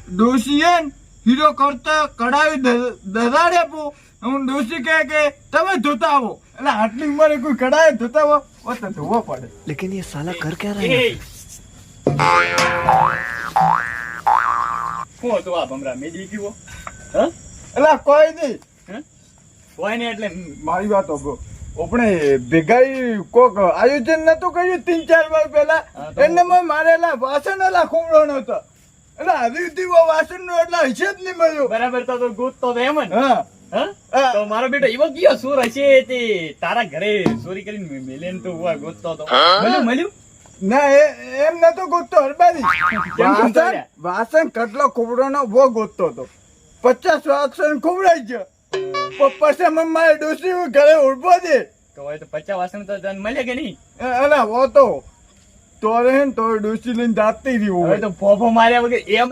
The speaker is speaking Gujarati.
ડોશી હીરો કરતા કડાવી દરાડે પો હું ડોશી કહે કે તમે ધોતા આવો એટલે આટલી ઉંમરે કોઈ કડાવી ધોતા આવો તો ધોવો પડે. लेकिन ये साला कर क्या रहा है? શું હતું આ ભમરા મેજી કીવો એટલે કોઈ નહીં હોય ને એટલે મારી વાત હોભળો. આપણે ભેગાઈ કોક આયોજન નતું કર્યું 3-4 વાર પહેલા એને મારેલા વાસણ એલા ખોમડો નતો એટલે હજી વાસણ નો એટલે હશે જ નહીં મળ્યો. બરાબર તો ગોતતો તો એમ ને હા હા તો મારો બેટો એવો કયો સુર હશે તે તારા ઘરે ચોરી કરીને મેલેન તો હુઆ ગોતતો તો મળ્યું ના એમ નતો ગોતતો હરબારી વાસણ કટલો ખોબડો નો વો ગોતતો હતો 50 વાસણ ખોબડાઈ ગયો પછી મારે ડોસી ઘરે ઉભો દે તો હોય તો 50 વાસણ તો તને મળે કે નહીં અલા વો તો તોરે ડોસી લઈને જાતી રહ્યું હવે તો ફોફો માર્યા વગર એમ